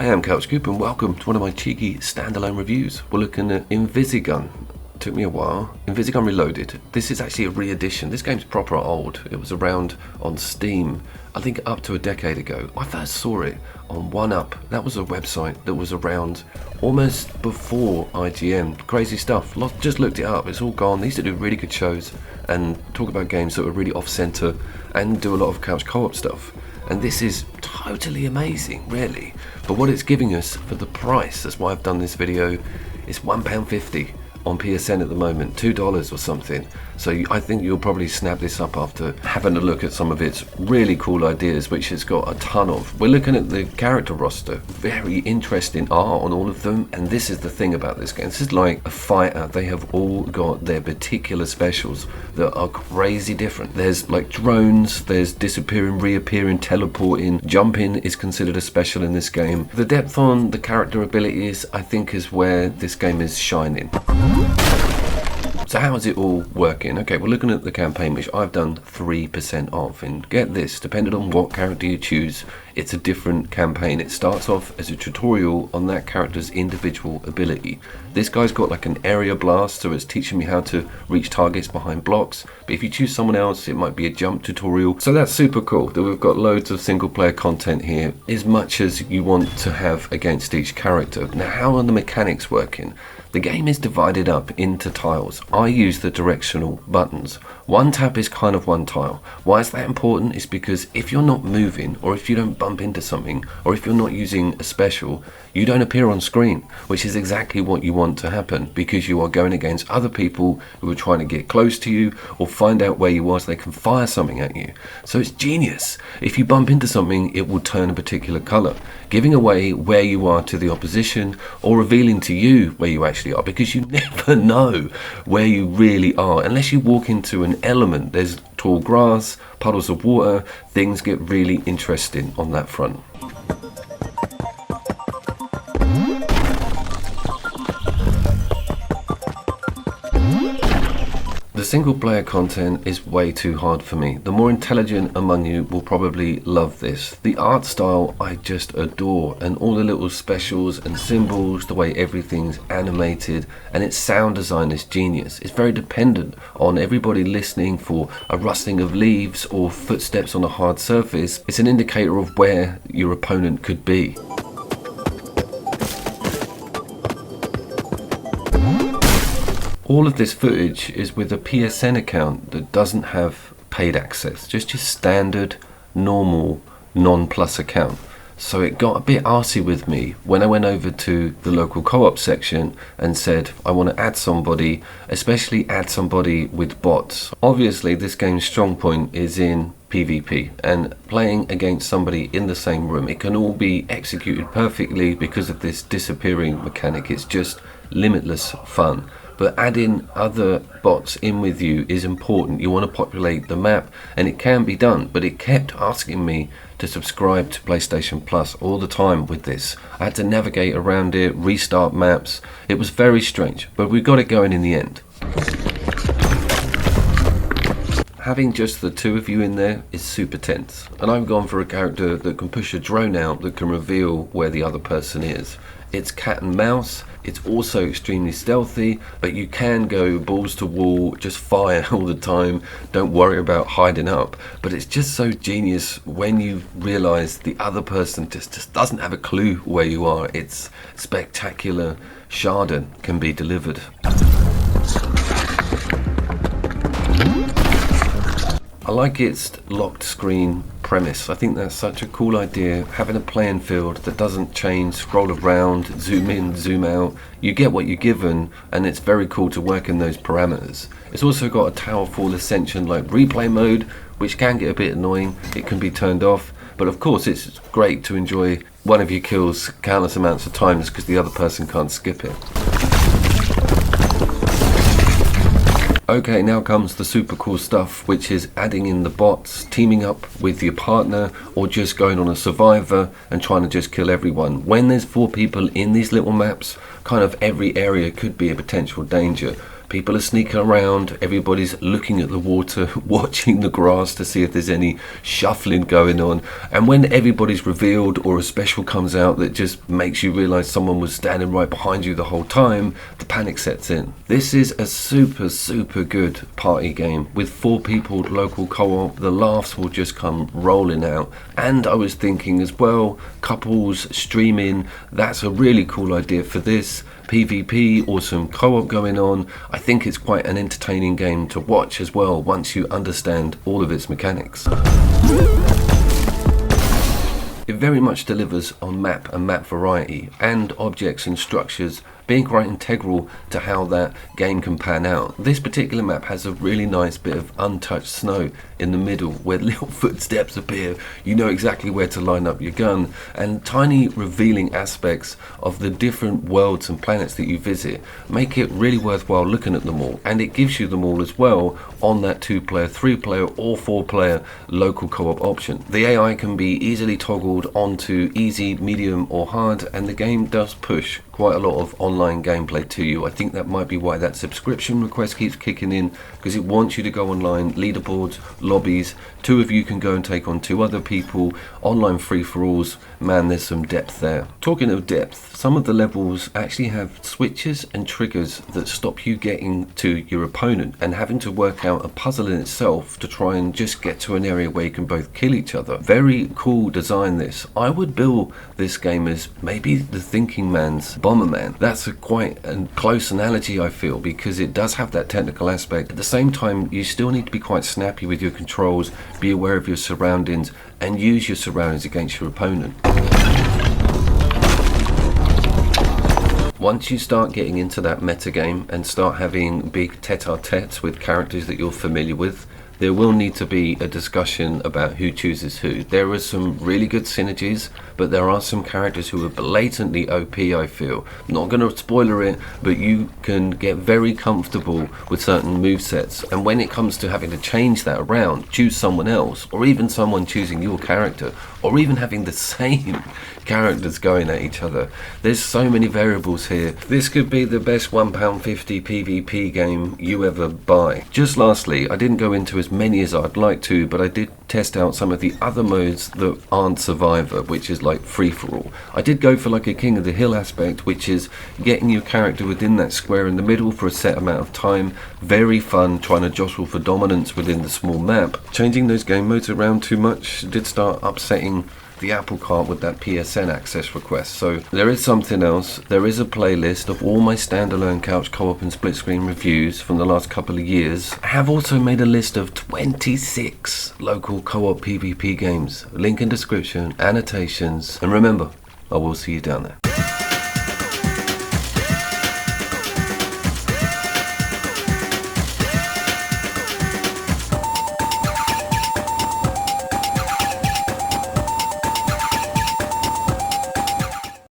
I am CouchScoop and welcome to one of my cheeky standalone reviews. We're looking at Invisigun. Took me a while. Invisigun Reloaded. This is actually a re-edition. This game's proper old. It was around on Steam, I think up to a decade ago. I first saw it on 1UP. That was a website that was around almost before IGN. Crazy stuff. Just looked it up. It's all gone. They used to do really good shows and talk about games that were really off-center and do a lot of couch co-op stuff. And this is totally amazing, really. But what it's giving us for the price, that's why I've done this video, is £1.50 on PSN at the moment, $2 or something. So I think you'll probably snap this up after having a look at some of its really cool ideas, which it's got a ton of. We're looking at the character roster, very interesting art on all of them, and this is the thing about this game. This is like a fighter. They have all got their particular specials that are crazy different. There's like drones, there's disappearing, reappearing, teleporting, jumping is considered a special in this game. The depth on the character abilities, I think, is where this game is shining. So how is it all working? Okay, we're looking at the campaign, which I've done 3% of, and get this, depending on what character you choose, it's a different campaign. It starts off as a tutorial on that character's individual ability. This guy's got like an area blast, so it's teaching me how to reach targets behind blocks, but if you choose someone else, it might be a jump tutorial. So that's super cool that we've got loads of single player content here, as much as you want to have against each character. Now, how are the mechanics working? The game is divided up into tiles. I use the directional buttons. One tap is kind of one tile. Why is that important? It's because if you're not moving, or if you don't bump into something, or if you're not using a special, you don't appear on screen, which is exactly what you want to happen, because you are going against other people who are trying to get close to you or find out where you are so they can fire something at you. So it's genius. If you bump into something, it will turn a particular color, giving away where you are to the opposition or revealing to you where you actually are, because you never know where you really are unless you walk into an element. There's tall grass, puddles of water. Things get really interesting on that front. The single player content is way too hard for me. The more intelligent among you will probably love this. The art style I just adore, and all the little specials and symbols, the way everything's animated, and its sound design is genius. It's very dependent on everybody listening for a rustling of leaves or footsteps on a hard surface. It's an indicator of where your opponent could be. All of this footage is with a PSN account that doesn't have paid access, just your standard, normal, non-plus account. So it got a bit arsey with me when I went over to the local co-op section and said, I want to add somebody, especially add somebody with bots. Obviously, this game's strong point is in PvP, and playing against somebody in the same room, it can all be executed perfectly because of this disappearing mechanic. It's just limitless fun. But adding other bots in with you is important. You want to populate the map, and it can be done, but it kept asking me to subscribe to PlayStation Plus all the time with this. I had to navigate around it, restart maps. It was very strange, but we got it going in the end. Having just the two of you in there is super tense, and I've gone for a character that can push a drone out that can reveal where the other person is. It's cat and mouse. It's also extremely stealthy, but you can go balls to wall, just fire all the time, don't worry about hiding up. But it's just so genius when you realize the other person just doesn't have a clue where you are. It's spectacular. Shardon can be delivered. I like its locked screen premise. I think that's such a cool idea, having a playing field that doesn't change, scroll around, zoom in, zoom out. You get what you're given, and it's very cool to work in those parameters. It's also got a Towerfall Ascension like replay mode, which can get a bit annoying. It can be turned off, but of course it's great to enjoy one of your kills countless amounts of times because the other person can't skip it. Okay, now comes the super cool stuff, which is adding in the bots, teaming up with your partner, or just going on a survivor and trying to just kill everyone. When there's 4 people in these little maps, kind of every area could be a potential danger. People are sneaking around, everybody's looking at the water, watching the grass to see if there's any shuffling going on. And when everybody's revealed or a special comes out that just makes you realise someone was standing right behind you the whole time, the panic sets in. This is a super good party game with 4 people local co-op. The laughs will just come rolling out. And I was thinking as well, couples streaming, that's a really cool idea for this. PvP or some co-op going on. I think it's quite an entertaining game to watch as well once you understand all of its mechanics. It very much delivers on map and map variety and objects and structures being quite integral to how that game can pan out. This particular map has a really nice bit of untouched snow in the middle where little footsteps appear. You know exactly where to line up your gun, and tiny revealing aspects of the different worlds and planets that you visit make it really worthwhile looking at them all, and it gives you them all as well on that 2-player, 3-player or 4-player local co-op option. The AI can be easily toggled onto easy, medium or hard, and the game does push quite a lot of online gameplay to you. I think that might be why that subscription request keeps kicking in, because it wants you to go online, leaderboards, lobbies, 2 of you can go and take on 2 other people, online free-for-alls. Man, there's some depth there. Talking of depth, some of the levels actually have switches and triggers that stop you getting to your opponent and having to work out a puzzle in itself to try and just get to an area where you can both kill each other. Very cool design this. I would bill this game as maybe the thinking man's Bomberman. That's a quite a close analogy, I feel, because it does have that technical aspect. At the same time, you still need to be quite snappy with your controls, be aware of your surroundings, and use your surroundings against your opponent. Once you start getting into that meta game and start having big tete-a-tetes with characters that you're familiar with, there will need to be a discussion about who chooses who. There are some really good synergies, but there are some characters who are blatantly OP, I feel. I'm not going to spoiler it, but you can get very comfortable with certain movesets, and when it comes to having to change that around, choose someone else, or even someone choosing your character, or even having the same characters going at each other. There's so many variables here. This could be the best £1.50 PvP game you ever buy. Just lastly, I didn't go into as many as I'd like to, but I did test out some of the other modes that aren't Survivor, which is like free-for-all. I did go for like a King of the Hill aspect, which is getting your character within that square in the middle for a set amount of time. Very fun, trying to jostle for dominance within the small map. Changing those game modes around too much did start upsetting the apple cart with that PSN access request. So there is something else. There is a playlist of all my standalone couch co-op and split screen reviews from the last couple of years. I have also made a list of 26 local co-op PvP games. Link in description, annotations, and remember, I will see you down there.